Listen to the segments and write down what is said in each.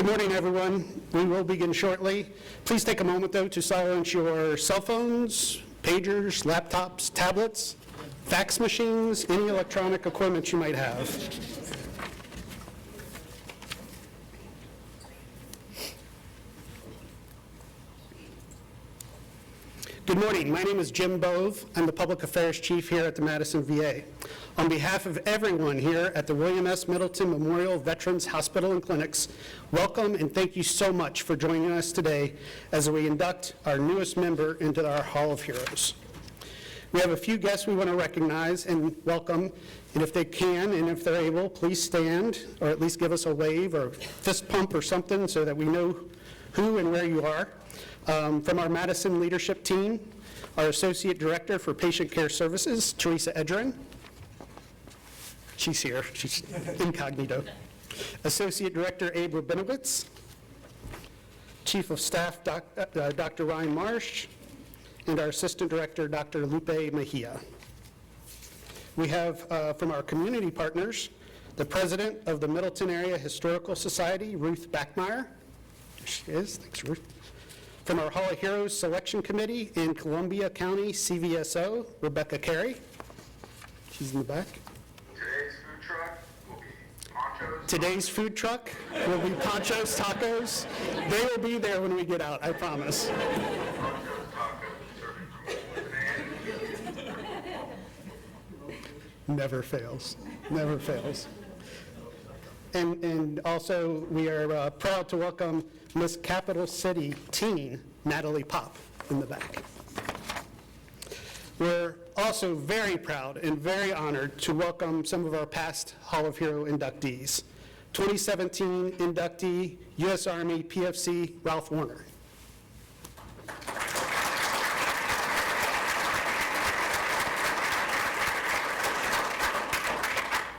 Good morning, everyone. We will begin shortly. Please take a moment, though, to silence your cell phones, pagers, laptops, tablets, fax machines, any electronic equipment you might have. Good morning. My name is Jim Bove. I'm the Public Affairs Chief here at the Madison VA. On behalf of everyone here at the William S. Middleton Memorial Veterans Hospital and Clinics, welcome and thank you so much for joining us today as we induct our newest member into our Hall of Heroes. We have a few guests we want to recognize and welcome, and if they can and if they're able, please stand or at least give us a wave or fist pump or something so that we know who and where you are. From our Madison leadership team, our Associate Director for Patient Care Services, Teresa Edrin. She's here, she's incognito. Associate Director Abe Rabinowitz. Chief of Staff Dr. Ryan Marsh, and our Assistant Director Dr. Lupe Mejia. We have from our community partners, the President of the Middleton Area Historical Society, Ruth Backmeyer. There she is, thanks Ruth. From our Hall of Heroes Selection Committee in Columbia County CVSO, Rebecca Carey. She's in the back. Today's food truck will be Ponchos, tacos. They will be there when we get out, I promise. Never fails, never fails. And also, we are proud to welcome Miss Capital City teen, Natalie Pop, in the back. We're also very proud and very honored to welcome some of our past Hall of Hero inductees. 2017 inductee, U.S. Army PFC, Ralph Warner.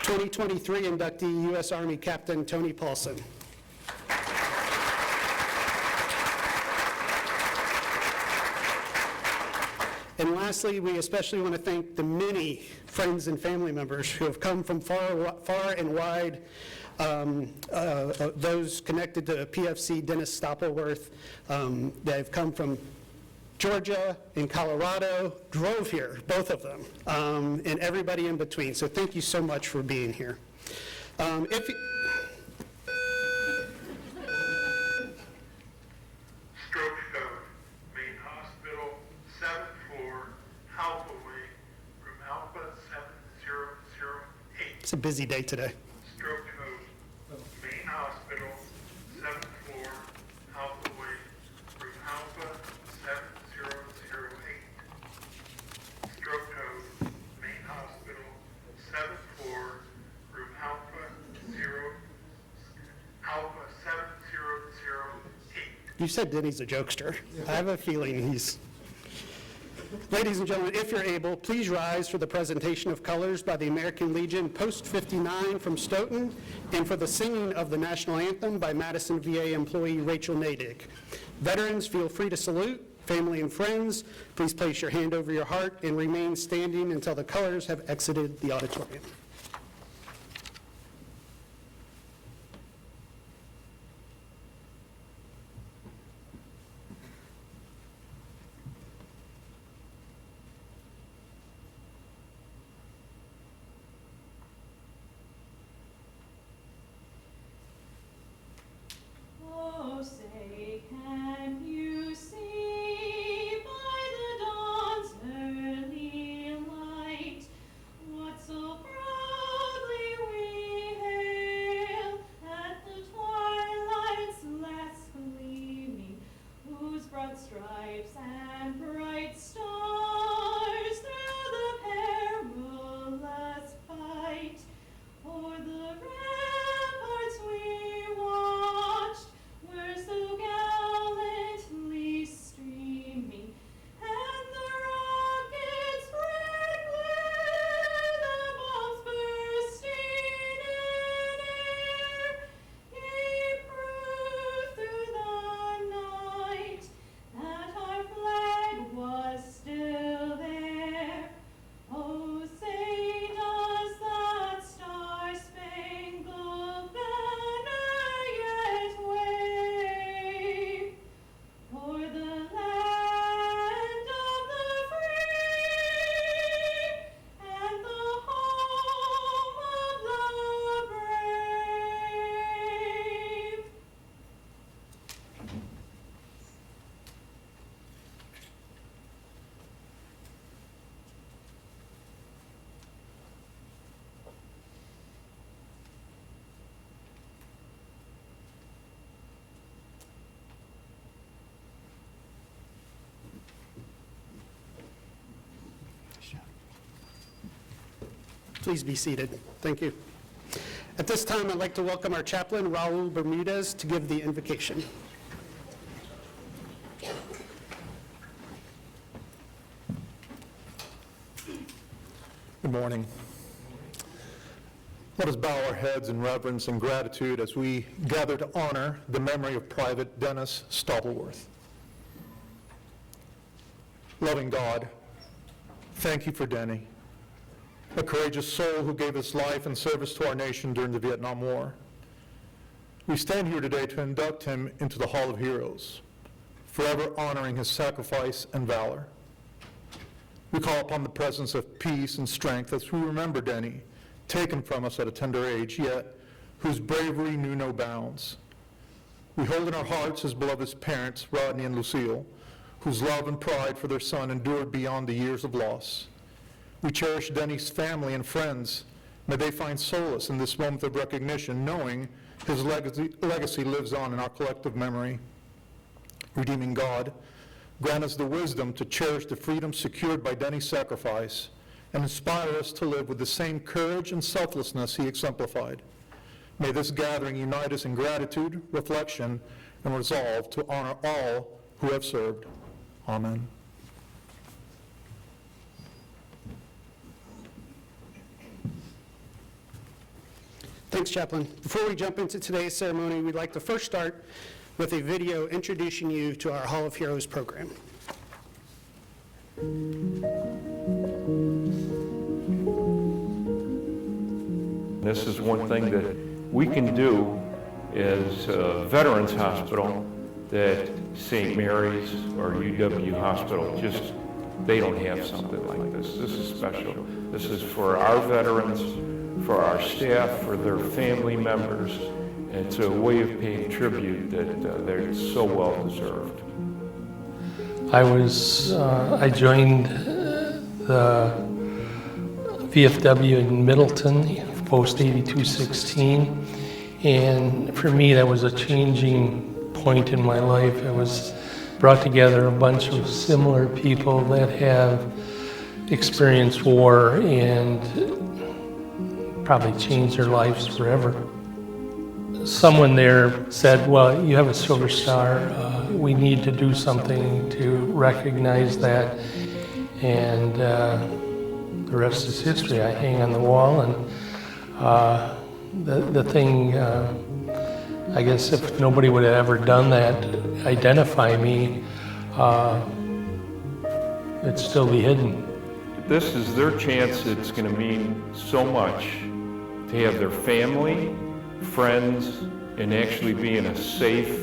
2023 inductee, U.S. Army Captain Tony Paulson. And lastly, we especially want to thank the many friends and family members who have come from far and wide, those connected to PFC, Dennis Stoppelworth, that have come from Georgia and Colorado, drove here, both of them, and everybody in between. So thank you so much for being here. Stroke code, main hospital, 7th floor, Alpha Way, room Alpha 7008. It's a busy day today. Stroke code, main hospital, 7th floor, Alpha Way, room Alpha 7008. Stroke code, main hospital, 7th floor, room Alpha 7008. You said Denny's a jokester. I have a feeling he's... Ladies and gentlemen, if you're able, please rise for the presentation of colors by the American Legion Post 59 from Stoughton, and for the singing of the national anthem by Madison VA employee Rachel Nadick. Veterans, feel free to salute. Family and friends, please place your hand over your heart and remain standing until the colors have exited the auditorium. Oh, say, can you see by the dawn's early light what so bright Please be seated. Thank you. At this time, I'd like to welcome our chaplain, Raul Bermudez, to give the invocation. Good morning. Let us bow our heads in reverence and gratitude as we gather to honor the memory of Private Dennis Stoppelworth. Loving God, thank you for Denny, a courageous soul who gave his life in service to our nation during the Vietnam War. We stand here today to induct him into the Hall of Heroes, forever honoring his sacrifice and valor. We call upon the presence of peace and strength as we remember Denny, taken from us at a tender age, yet whose bravery knew no bounds. We hold in our hearts his beloved parents, Rodney and Lucille, whose love and pride for their son endured beyond the years of loss. We cherish Denny's family and friends. May they find solace in this moment of recognition, knowing his legacy lives on in our collective memory. Redeeming God, grant us the wisdom to cherish the freedom secured by Denny's sacrifice and inspire us to live with the same courage and selflessness he exemplified. May this gathering unite us in gratitude, reflection, and resolve to honor all who have served. Amen. Thanks, Chaplain. Before we jump into today's ceremony, we'd like to first start with a video introducing you to our Hall of Heroes program. This is one thing that we can do as a Veterans Hospital that St. Mary's or UW Hospital just, they don't have something like this. This is special. This is for our veterans, for our staff, for their family members. It's a way of paying tribute that they're so well deserved. I joined the VFW in Middleton, post 8216, and for me that was a changing point in my life. It was brought together a bunch of similar people that have experienced war and probably changed their lives forever. Someone there said, well, you have a Silver Star, we need to do something to recognize that, and the rest is history. I hang on the wall, and the thing, I guess if nobody would have ever done that, identify me, it'd still be hidden. This is their chance. It's going to mean so much to have their family, friends, and actually be in a safe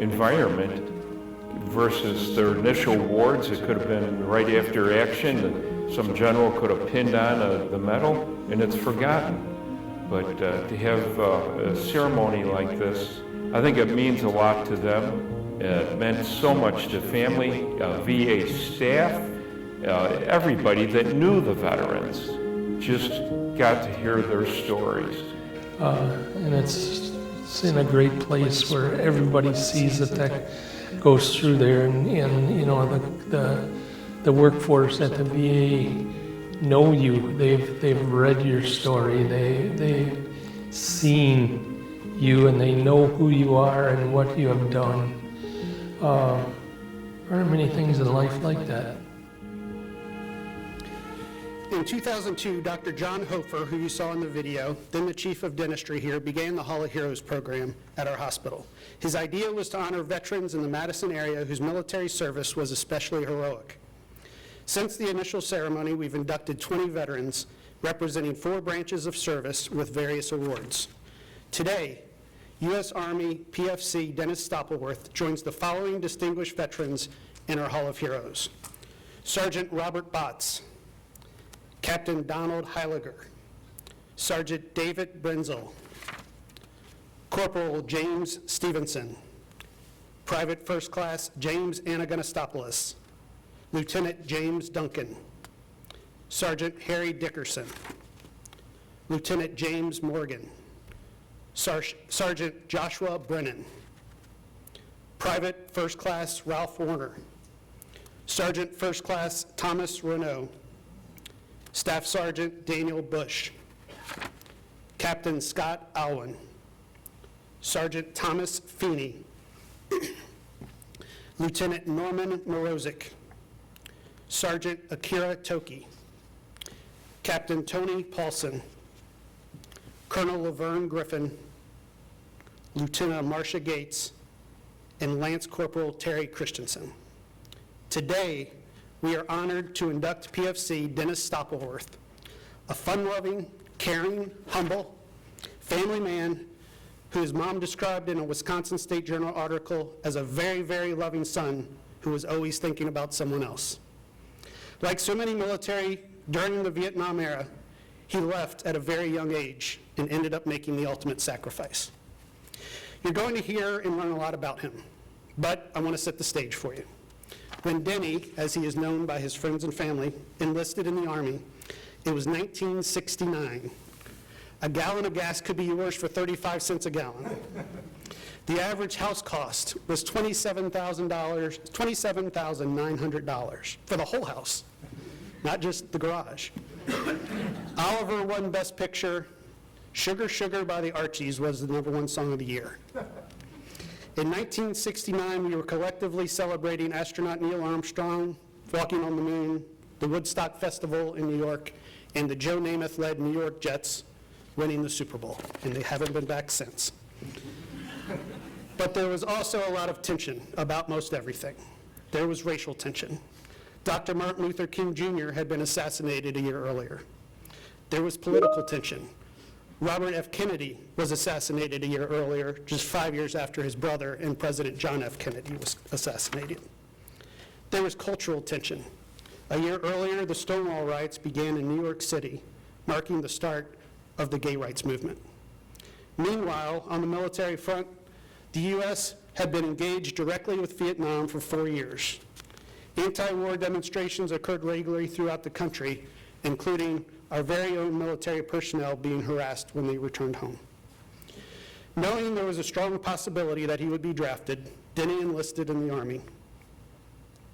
environment versus their initial wards. It could have been right after action. Some general could have pinned on the medal, and it's forgotten. But to have a ceremony like this, I think it means a lot to them. It meant so much to family, VA staff, everybody that knew the veterans just got to hear their stories. And it's in a great place where everybody sees that goes through there, and you know the workforce at the VA know you. They've read your story. They've seen you, and they know who you are and what you have done. There aren't many things in life like that. In 2002, Dr. John Hofer, who you saw in the video, then the chief of dentistry here, began the Hall of Heroes program at our hospital. His idea was to honor veterans in the Madison area whose military service was especially heroic. Since the initial ceremony, we've inducted 20 veterans representing 4 branches of service with various awards. Today, U.S. Army PFC Dennis Stoppelworth joins the following distinguished veterans in our Hall of Heroes: Sergeant Robert Botts, Captain Donald Heiliger, Sergeant David Brenzel, Corporal James Stevenson, Private First Class James Anagonistopoulos, Lieutenant James Duncan, Sergeant Harry Dickerson, Lieutenant James Morgan, Sergeant Joshua Brennan, Private First Class Ralph Warner, Sergeant First Class Thomas Renault, Staff Sergeant Daniel Bush, Captain Scott Alwyn, Sergeant Thomas Feeney, Lieutenant Norman Morozic, Sergeant Akira Toki, Captain Tony Paulson, Colonel Laverne Griffin, Lieutenant Marcia Gates, and Lance Corporal Terry Christensen. Today, we are honored to induct PFC Dennis Stoppelworth, a fun-loving, caring, humble, family man who his mom described in a Wisconsin State Journal article as a very, very loving son who was always thinking about someone else. Like so many military during the Vietnam era, he left at a very young age and ended up making the ultimate sacrifice. You're going to hear and learn a lot about him, but I want to set the stage for you. When Denny, as he is known by his friends and family, enlisted in the Army, it was 1969. A gallon of gas could be yours for 35 cents a gallon. The average house cost was $27,900 for the whole house, not just the garage. Oliver won Best Picture. Sugar, Sugar by the Archies was the #1 song of the year. In 1969, we were collectively celebrating astronaut Neil Armstrong walking on the moon, the Woodstock Festival in New York, and the Joe Namath-led New York Jets winning the Super Bowl, and they haven't been back since. But there was also a lot of tension about most everything. There was racial tension. Dr. Martin Luther King Jr. had been assassinated a year earlier. There was political tension. Robert F. Kennedy was assassinated a year earlier, just 5 years after his brother and President John F. Kennedy was assassinated. There was cultural tension. A year earlier, the Stonewall riots began in New York City, marking the start of the gay rights movement. Meanwhile, on the military front, the U.S. had been engaged directly with Vietnam for 4 years. Anti-war demonstrations occurred regularly throughout the country, including our very own military personnel being harassed when they returned home. Knowing there was a strong possibility that he would be drafted, Denny enlisted in the Army,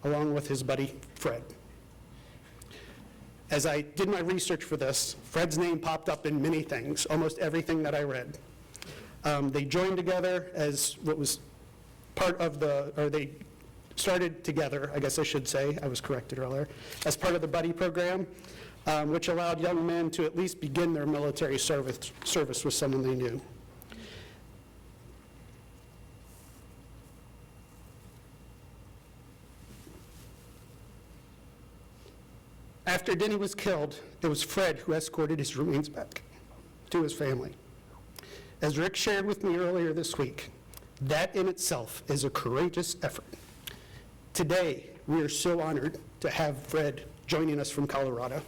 along with his buddy Fred. As I did my research for this, Fred's name popped up in many things, almost everything that I read. They joined together as what was part of they started together, I guess I should say, I was corrected earlier, as part of the buddy program, which allowed young men to at least begin their military service with someone they knew. After Denny was killed, it was Fred who escorted his remains back to his family. As Rick shared with me earlier this week, that in itself is a courageous effort. Today, we are so honored to have Fred joining us from Colorado.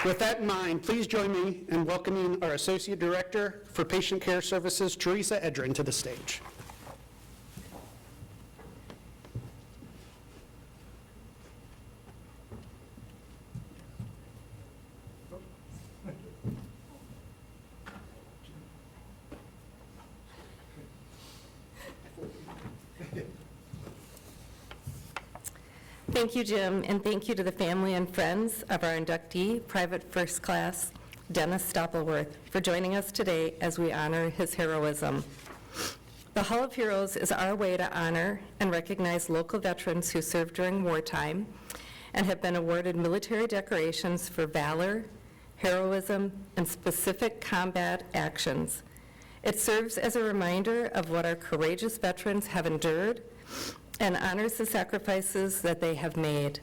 With that in mind, please join me in welcoming our Associate Director for Patient Care Services, Teresa Edrin, to the stage. Thank you, Jim, and thank you to the family and friends of our inductee, Private First Class Dennis Stoppelworth, for joining us today as we honor his heroism. The Hall of Heroes is our way to honor and recognize local veterans who served during wartime and have been awarded military decorations for valor, heroism, and specific combat actions. It serves as a reminder of what our courageous veterans have endured and honors the sacrifices that they have made.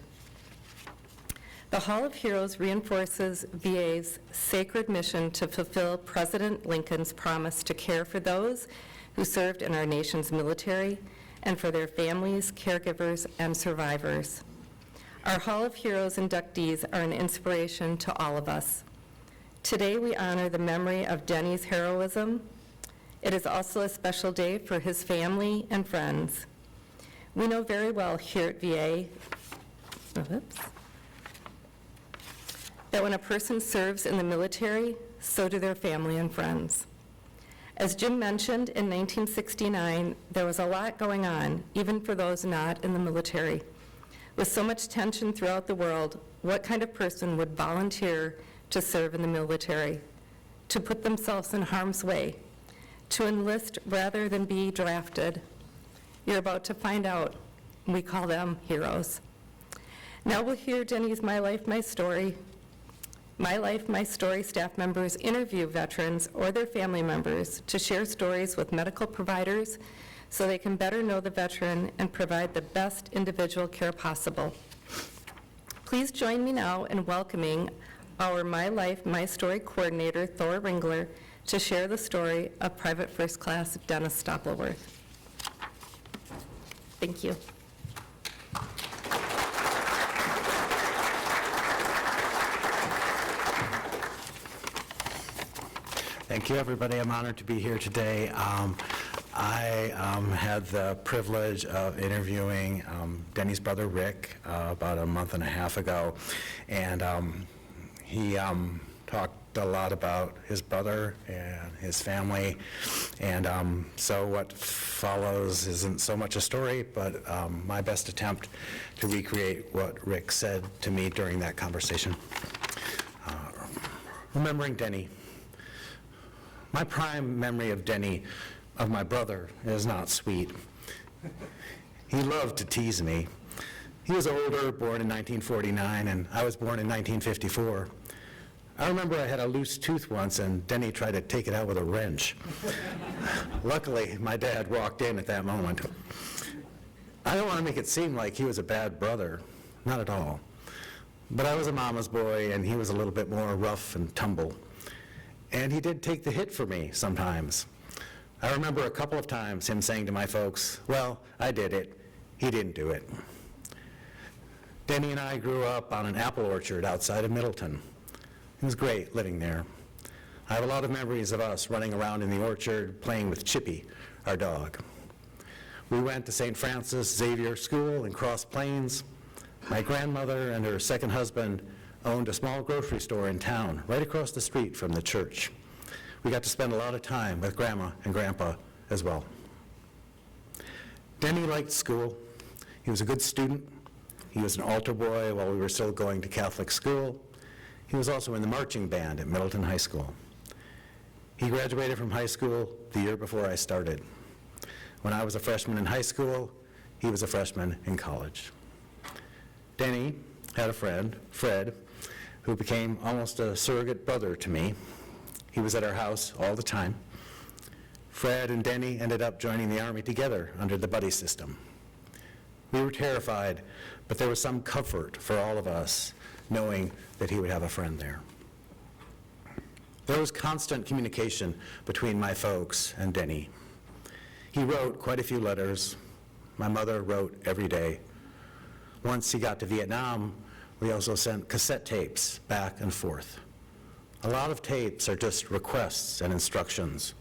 The Hall of Heroes reinforces VA's sacred mission to fulfill President Lincoln's promise to care for those who served in our nation's military and for their families, caregivers, and survivors. Our Hall of Heroes inductees are an inspiration to all of us. Today we honor the memory of Denny's heroism. It is also a special day for his family and friends. We know very well here at VA that when a person serves in the military, so do their family and friends. As Jim mentioned, in 1969, there was a lot going on, even for those not in the military. With so much tension throughout the world, what kind of person would volunteer to serve in the military, to put themselves in harm's way, to enlist rather than be drafted? You're about to find out. We call them heroes. Now we'll hear Denny's My Life, My Story. My Life, My Story staff members interview veterans or their family members to share stories with medical providers so they can better know the veteran and provide the best individual care possible. Please join me now in welcoming our My Life, My Story coordinator, Thor Ringler, to share the story of Private First Class Dennis Stoppelworth. Thank you. Thank you, everybody. I'm honored to be here today. I had the privilege of interviewing Denny's brother, Rick, about a month and a half ago, and he talked a lot about his brother and his family, and so what follows isn't so much a story, but my best attempt to recreate what Rick said to me during that conversation. Remembering Denny. My prime memory of Denny, of my brother, is not sweet. He loved to tease me. He was older, born in 1949, and I was born in 1954. I remember I had a loose tooth once, and Denny tried to take it out with a wrench. Luckily, my dad walked in at that moment. I don't want to make it seem like he was a bad brother, not at all. But I was a mama's boy, and he was a little bit more rough and tumble. And he did take the hit for me sometimes. I remember a couple of times him saying to my folks, "Well, I did it. He didn't do it." Denny and I grew up on an apple orchard outside of Middleton. It was great living there. I have a lot of memories of us running around in the orchard playing with Chippy, our dog. We went to St. Francis Xavier School in Cross Plains. My grandmother and her second husband owned a small grocery store in town, right across the street from the church. We got to spend a lot of time with Grandma and Grandpa as well. Denny liked school. He was a good student. He was an altar boy while we were still going to Catholic school. He was also in the marching band at Middleton High School. He graduated from high school the year before I started. When I was a freshman in high school, he was a freshman in college. Denny had a friend, Fred, who became almost a surrogate brother to me. He was at our house all the time. Fred and Denny ended up joining the Army together under the buddy system. We were terrified, but there was some comfort for all of us knowing that he would have a friend there. There was constant communication between my folks and Denny. He wrote quite a few letters. My mother wrote every day. Once he got to Vietnam, we also sent cassette tapes back and forth. A lot of tapes are just requests and instructions.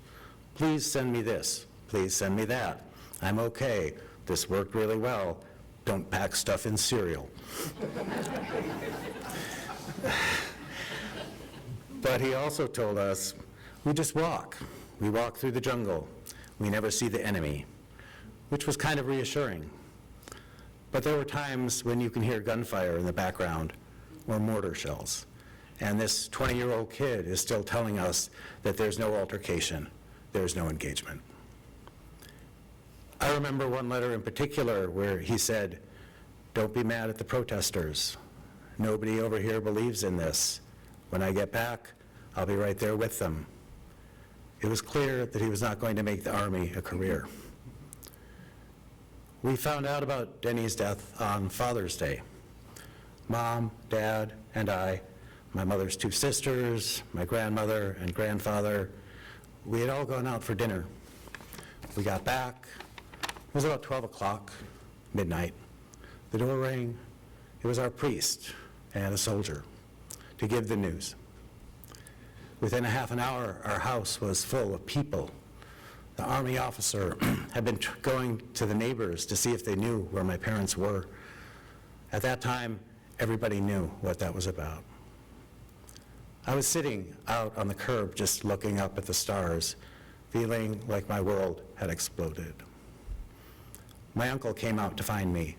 Please send me this. Please send me that. I'm okay. This worked really well. Don't pack stuff in cereal. But he also told us, we just walk. We walk through the jungle. We never see the enemy, which was kind of reassuring. But there were times when you can hear gunfire in the background or mortar shells. And this 20-year-old kid is still telling us that there's no altercation, there's no engagement. I remember one letter in particular where he said, "Don't be mad at the protesters. Nobody over here believes in this. When I get back, I'll be right there with them." It was clear that he was not going to make the Army a career. We found out about Denny's death on Father's Day. Mom, Dad, and I, my mother's two sisters, my grandmother and grandfather, we had all gone out for dinner. We got back. It was about 12 o'clock, midnight. The door rang. It was our priest and a soldier to give the news. Within a half an hour, our house was full of people. The Army officer had been going to the neighbors to see if they knew where my parents were. At that time, everybody knew what that was about. I was sitting out on the curb just looking up at the stars feeling like my world had exploded. My uncle came out to find me.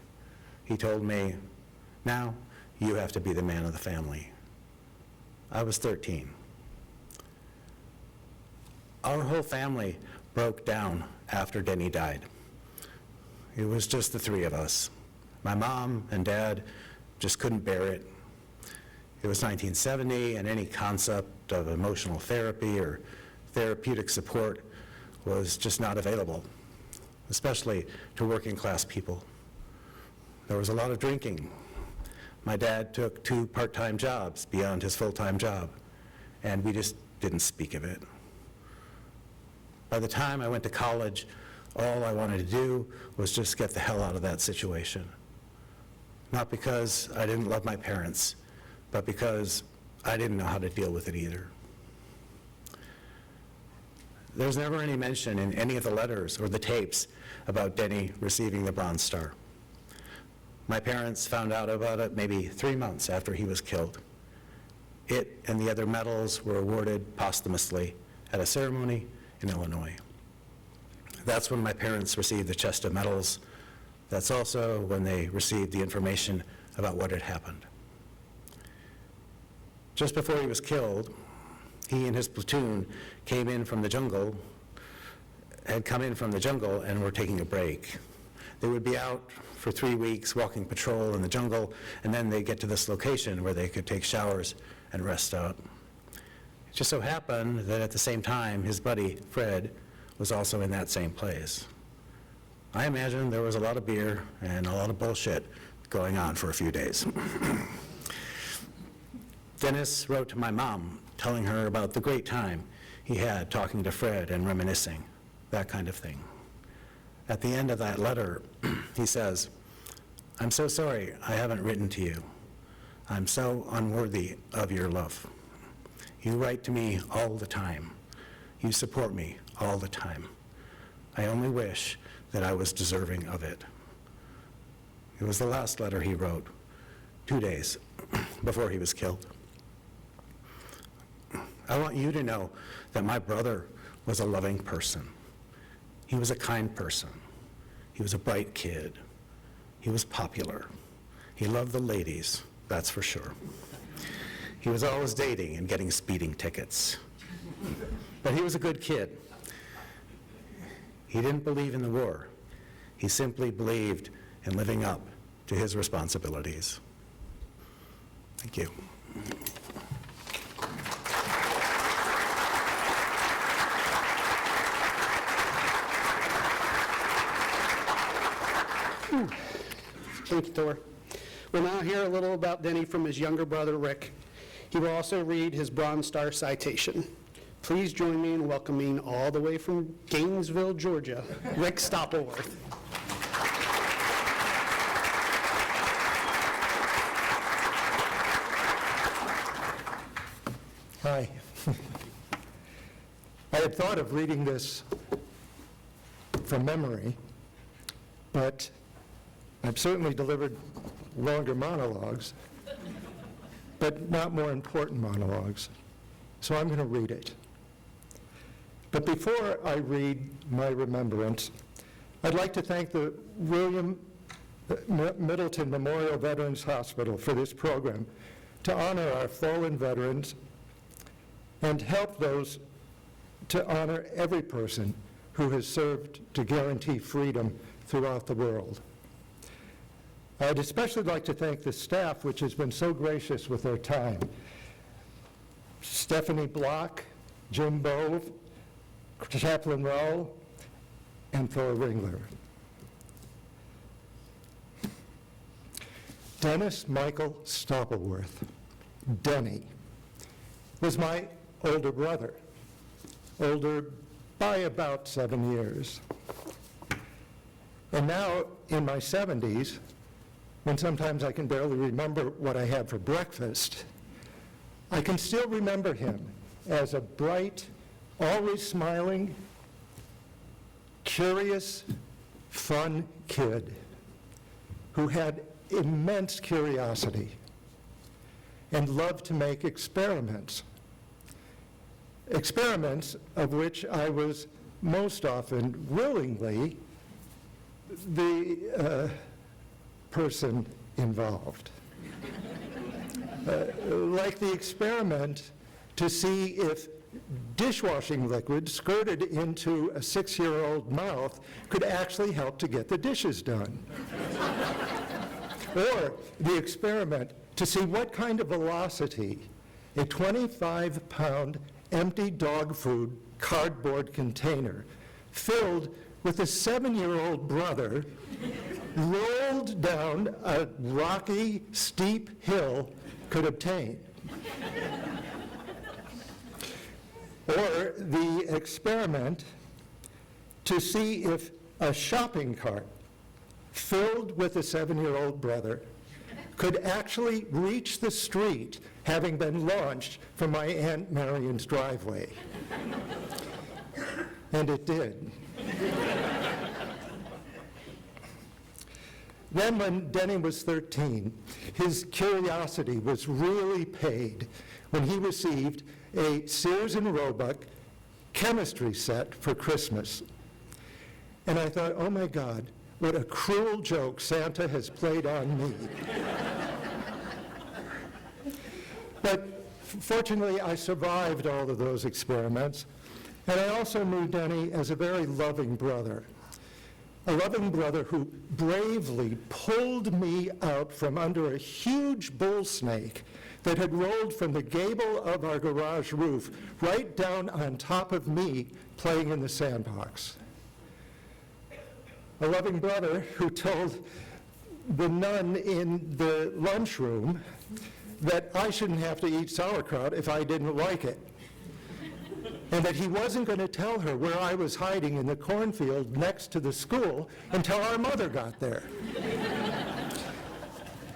He told me, "Now you have to be the man of the family." I was 13. Our whole family broke down after Denny died. It was just the three of us. My mom and dad just couldn't bear it. It was 1970, and any concept of emotional therapy or therapeutic support was just not available, especially to working class people. There was a lot of drinking. My dad took 2 part-time jobs beyond his full-time job, and we just didn't speak of it. By the time I went to college, all I wanted to do was just get the hell out of that situation. Not because I didn't love my parents, but because I didn't know how to deal with it either. There's never any mention in any of the letters or the tapes about Denny receiving the Bronze Star. My parents found out about it maybe 3 months after he was killed. It and the other medals were awarded posthumously at a ceremony in Illinois. That's when my parents received the chest of medals. That's also when they received the information about what had happened. Just before he was killed, he and his platoon had come in from the jungle and were taking a break. They would be out for 3 weeks walking patrol in the jungle, and then they'd get to this location where they could take showers and rest up. It just so happened that at the same time, his buddy, Fred, was also in that same place. I imagine there was a lot of beer and a lot of bullshit going on for a few days. Dennis wrote to my mom, telling her about the great time he had talking to Fred and reminiscing, that kind of thing. At the end of that letter, he says, "I'm so sorry I haven't written to you. I'm so unworthy of your love. You write to me all the time. You support me all the time. I only wish that I was deserving of it." It was the last letter he wrote, 2 days before he was killed. I want you to know that my brother was a loving person. He was a kind person. He was a bright kid. He was popular. He loved the ladies, that's for sure. He was always dating and getting speeding tickets. But he was a good kid. He didn't believe in the war. He simply believed in living up to his responsibilities. Thank you. Thank you, Thor. We'll now hear a little about Denny from his younger brother, Rick. He will also read his Bronze Star citation. Please join me in welcoming all the way from Gainesville, Georgia, Rick Stoppelworth. Hi. I had thought of reading this from memory, but I've certainly delivered longer monologues, but not more important monologues. So I'm going to read it. But before I read my remembrance, I'd like to thank the William Middleton Memorial Veterans Hospital for this program to honor our fallen veterans and help those to honor every person who has served to guarantee freedom throughout the world. I'd especially like to thank the staff, which has been so gracious with their time. Stephanie Block, Jim Bove, Chaplain Rowe, and Thor Ringler. Dennis Michael Stoppelworth, Denny, was my older brother, older by about 7 years. And now, in my 70s, when sometimes I can barely remember what I had for breakfast, I can still remember him as a bright, always smiling, curious, fun kid who had immense curiosity and loved to make experiments of which I was most often willingly the person involved. Like the experiment to see if dishwashing liquid squirted into a 6-year-old mouth could actually help to get the dishes done. Or the experiment to see what kind of velocity a 25-pound empty dog food cardboard container filled with a 7-year-old brother rolled down a rocky, steep hill could obtain. Or the experiment to see if a shopping cart filled with a 7-year-old brother could actually reach the street having been launched from my Aunt Marion's driveway. And it did. Then when Denny was 13, his curiosity was really paid when he received a Sears and Roebuck chemistry set for Christmas. And I thought, oh my God, what a cruel joke Santa has played on me. But fortunately, I survived all of those experiments, and I also knew Denny as a very loving brother. A loving brother who bravely pulled me out from under a huge bull snake that had rolled from the gable of our garage roof right down on top of me playing in the sandbox. A loving brother who told the nun in the lunchroom that I shouldn't have to eat sauerkraut if I didn't like it, and that he wasn't going to tell her where I was hiding in the cornfield next to the school until our mother got there.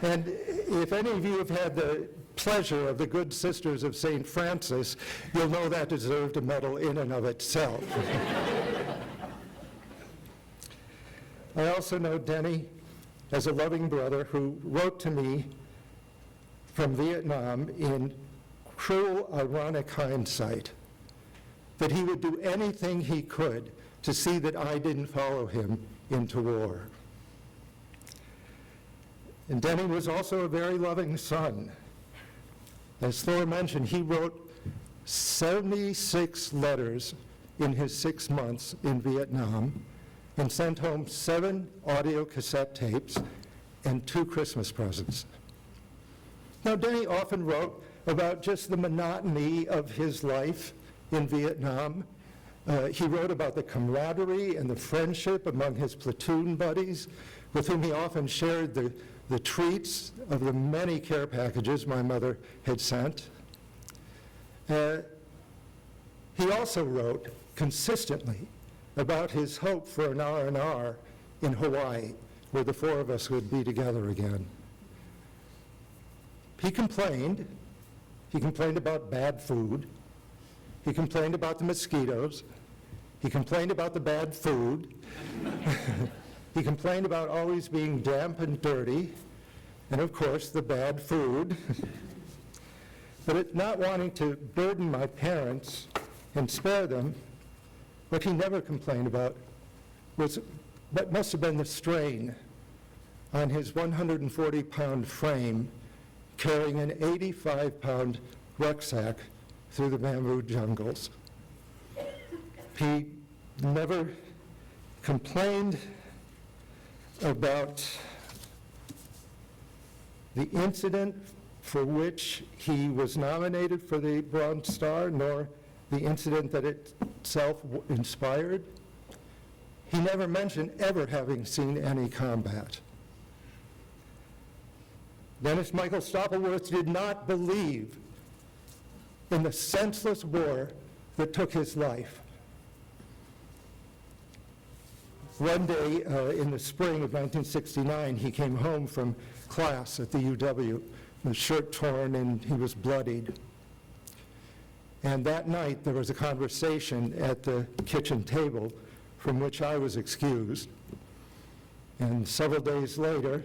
And if any of you have had the pleasure of the Good Sisters of St. Francis, you'll know that deserved a medal in and of itself. I also know Denny as a loving brother who wrote to me from Vietnam in cruel, ironic hindsight that he would do anything he could to see that I didn't follow him into war. And Denny was also a very loving son. As Thor mentioned, he wrote 76 letters in his 6 months in Vietnam and sent home 7 audio cassette tapes and 2 Christmas presents. Now, Denny often wrote about just the monotony of his life in Vietnam. He wrote about the camaraderie and the friendship among his platoon buddies, with whom he often shared the treats of the many care packages my mother had sent. He also wrote consistently about his hope for an R&R in Hawaii, where the 4 of us would be together again. He complained about bad food. He complained about the mosquitoes. He complained about the bad food. He complained about always being damp and dirty, and of course, the bad food. But not wanting to burden my parents and spare them, what he never complained about was what must have been the strain on his 140-pound frame carrying an 85-pound rucksack through the bamboo jungles. He never complained about the incident for which he was nominated for the Bronze Star, nor the incident that itself inspired. He never mentioned ever having seen any combat. Dennis Michael Stoppelworth did not believe in the senseless war that took his life. One day in the spring of 1969, he came home from class at the UW, his shirt torn and he was bloodied. And that night, there was a conversation at the kitchen table from which I was excused. And several days later,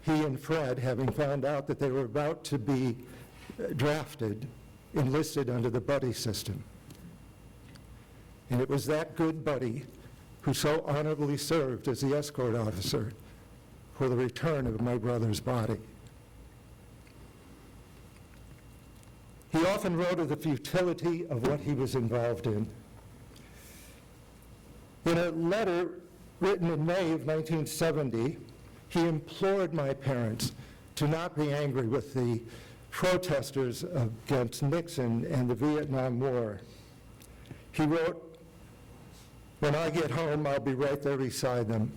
he and Fred, having found out that they were about to be drafted, enlisted under the buddy system. And it was that good buddy who so honorably served as the escort officer for the return of my brother's body. He often wrote of the futility of what he was involved in. In a letter written in May of 1970, he implored my parents to not be angry with the protesters against Nixon and the Vietnam War. He wrote, "When I get home, I'll be right there beside them."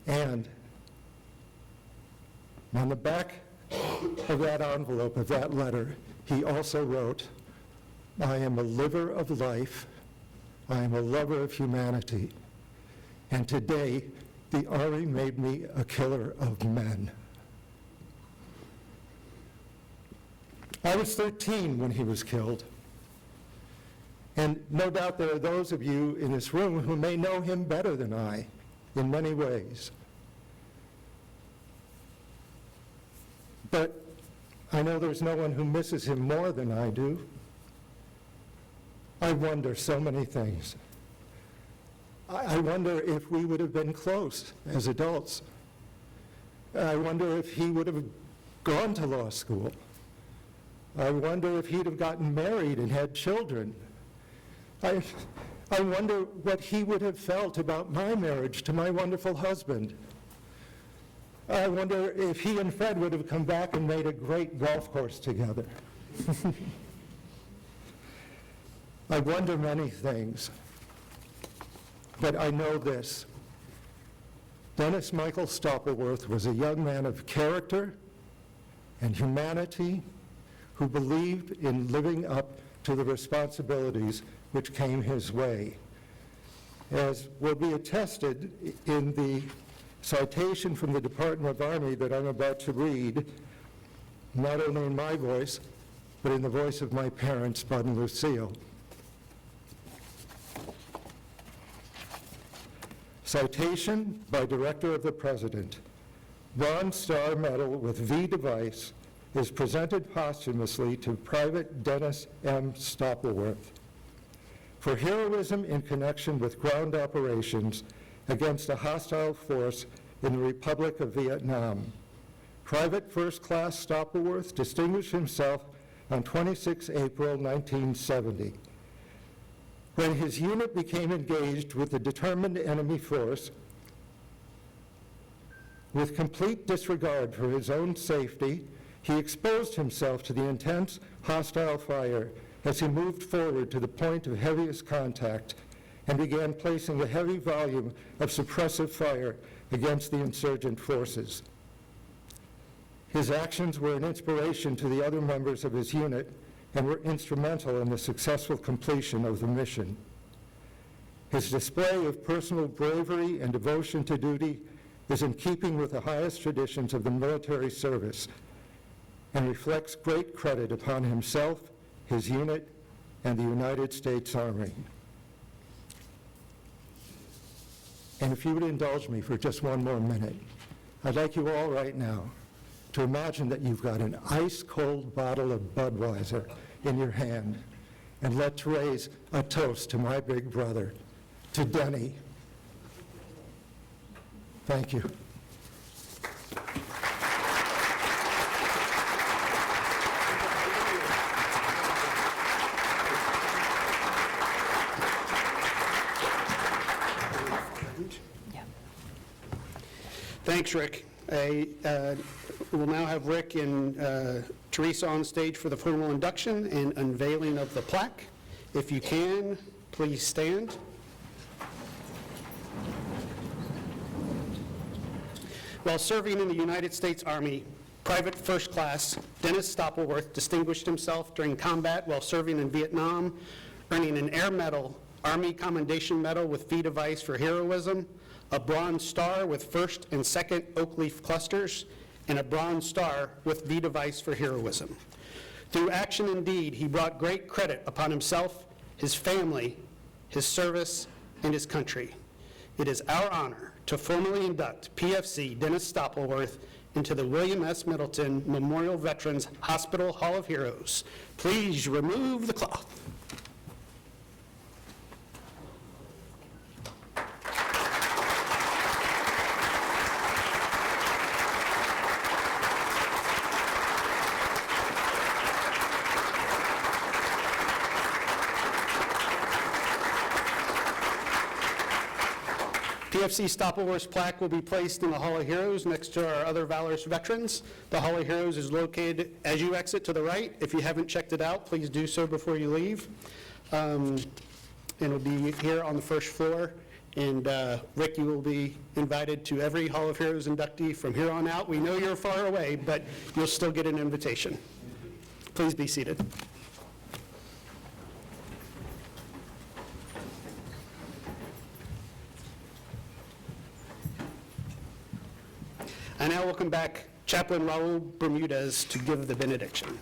And on the back of that envelope, of that letter, he also wrote, "I am a liver of life. I am a lover of humanity. And today, the Army made me a killer of men." I was 13 when he was killed. And no doubt there are those of you in this room who may know him better than I in many ways. But I know there's no one who misses him more than I do. I wonder so many things. I wonder if we would have been close as adults. I wonder if he would have gone to law school. I wonder if he'd have gotten married and had children. I wonder what he would have felt about my marriage to my wonderful husband. I wonder if he and Fred would have come back and made a great golf course together. I wonder many things, but I know this. Dennis Michael Stoppelworth was a young man of character and humanity who believed in living up to the responsibilities which came his way. As will be attested in the citation from the Department of Army that I'm about to read, not only in my voice, but in the voice of my parents, Bud and Lucille. Citation by Director of the President. Bronze Star Medal with V device is presented posthumously to Private Dennis M. Stoppelworth for heroism in connection with ground operations against a hostile force in the Republic of Vietnam. Private First Class Stoppelworth distinguished himself on 26 April 1970. When his unit became engaged with a determined enemy force, with complete disregard for his own safety, he exposed himself to the intense hostile fire as he moved forward to the point of heaviest contact and began placing a heavy volume of suppressive fire against the insurgent forces. His actions were an inspiration to the other members of his unit and were instrumental in the successful completion of the mission. His display of personal bravery and devotion to duty is in keeping with the highest traditions of the military service and reflects great credit upon himself, his unit, and the United States Army. And if you would indulge me for just one more minute, I'd like you all right now to imagine that you've got an ice-cold bottle of Budweiser in your hand, and let's raise a toast to my big brother, to Denny. Thank you. Thanks, Rick. We'll now have Rick and Teresa on stage for the formal induction and unveiling of the plaque. If you can, please stand. While serving in the United States Army, Private First Class Dennis Stoppelworth distinguished himself during combat while serving in Vietnam, earning an Air Medal, Army Commendation Medal with V device for heroism, a Bronze Star with 1st and 2nd Oak Leaf Clusters, and a Bronze Star with V device for heroism. Through action and deed, he brought great credit upon himself, his family, his service, and his country. It is our honor to formally induct PFC Dennis Stoppelworth into the William S. Middleton Memorial Veterans Hospital Hall of Heroes. Please remove the cloth. PFC Stoppelworth's plaque will be placed in the Hall of Heroes next to our other valorous veterans. The Hall of Heroes is located as you exit to the right. If you haven't checked it out, please do so before you leave. It'll be here on the first floor. And Rick, you will be invited to every Hall of Heroes inductee from here on out. We know you're far away, but you'll still get an invitation. Please be seated. I now welcome back Chaplain Raul Bermudez to give the benediction.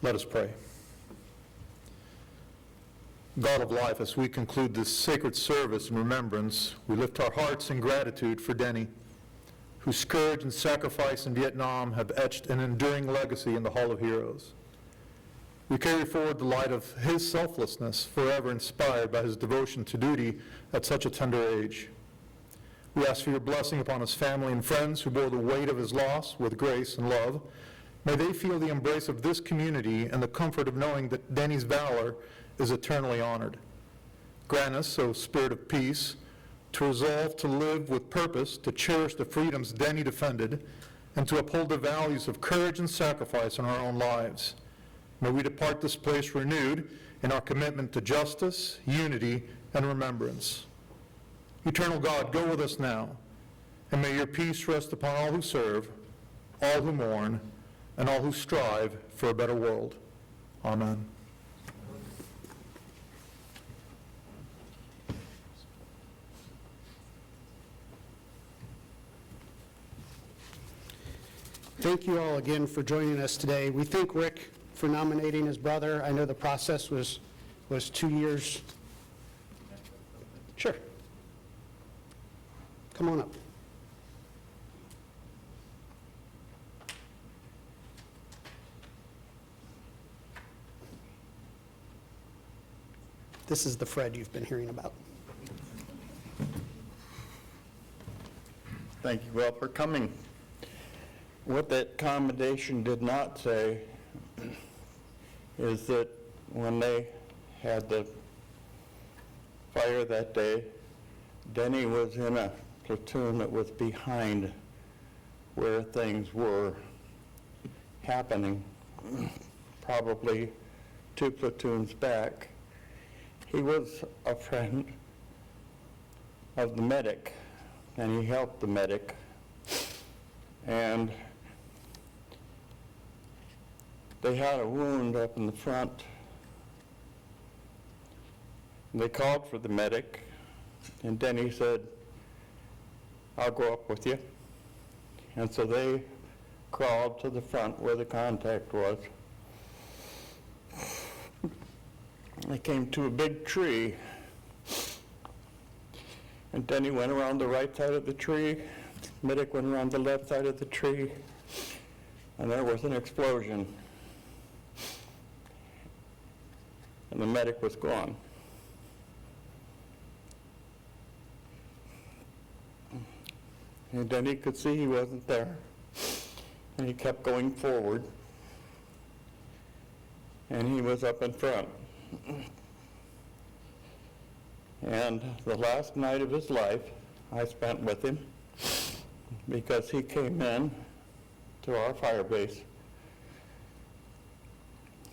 Let us pray. God of life, as we conclude this sacred service in remembrance, we lift our hearts in gratitude for Denny, whose courage and sacrifice in Vietnam have etched an enduring legacy in the Hall of Heroes. We carry forward the light of his selflessness, forever inspired by his devotion to duty at such a tender age. We ask for your blessing upon his family and friends who bore the weight of his loss with grace and love. May they feel the embrace of this community and the comfort of knowing that Denny's valor is eternally honored. Grant us, O Spirit of peace, to resolve to live with purpose, to cherish the freedoms Denny defended, and to uphold the values of courage and sacrifice in our own lives. May we depart this place renewed in our commitment to justice, unity, and remembrance. Eternal God, go with us now, and may your peace rest upon all who serve, all who mourn, and all who strive for a better world. Amen. Thank you all again for joining us today. We thank Rick for nominating his brother. I know the process was 2 years. Sure. Come on up. This is the Fred you've been hearing about. Thank you all for coming. What that commendation did not say is that when they had the fire that day, Denny was in a platoon that was behind where things were happening, probably 2 platoons back. He was a friend of the medic, and he helped the medic. And they had a wound up in the front. They called for the medic, and Denny said, "I'll go up with you." And so they crawled to the front where the contact was. They came to a big tree, and Denny went around the right side of the tree, medic went around the left side of the tree, and there was an explosion. And the medic was gone. And Denny could see he wasn't there, and he kept going forward, and he was up in front. And the last night of his life, I spent with him because he came in to our fire base.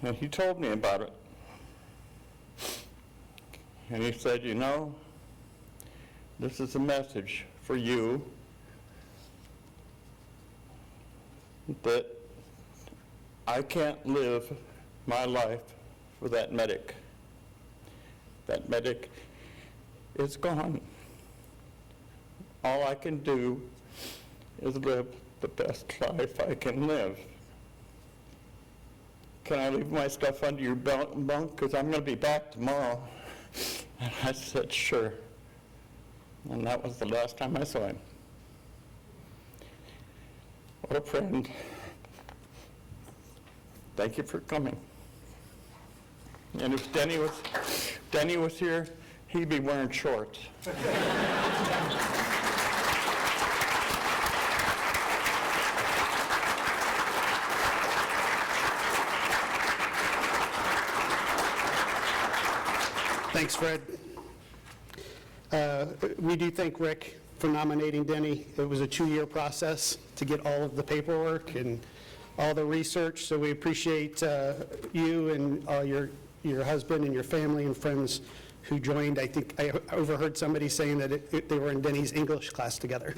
And he told me about it. And he said, "You know, this is a message for you that I can't live my life for that medic. That medic is gone. All I can do is live the best life I can live. Can I leave my stuff under your bunk? Because I'm going to be back tomorrow." And I said, "Sure." And that was the last time I saw him. What a friend. Thank you for coming. And if Denny was here, he'd be wearing shorts. Thanks, Fred. We do thank Rick for nominating Denny. It was a 2-year process to get all of the paperwork and all the research, so we appreciate you and your husband and your family and friends who joined. I think I overheard somebody saying that they were in Denny's English class together.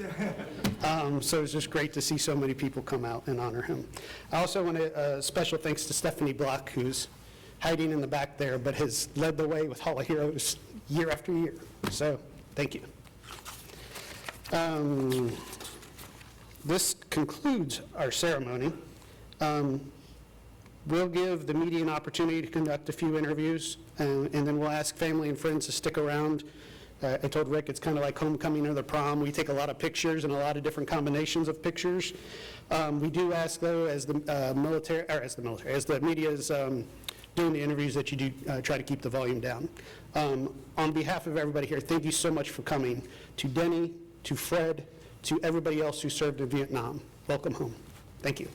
So it's just great to see so many people come out and honor him. I also want to, special thanks to Stephanie Block, who's hiding in the back there, but has led the way with Hall of Heroes year after year. So, thank you. This concludes our ceremony. We'll give the media an opportunity to conduct a few interviews, and then we'll ask family and friends to stick around. I told Rick it's kind of like homecoming or the prom. We take a lot of pictures and a lot of different combinations of pictures. We do ask, though, as the media is doing the interviews, that you do try to keep the volume down. On behalf of everybody here, thank you so much for coming. To Denny, to Fred, to everybody else who served in Vietnam, welcome home. Thank you.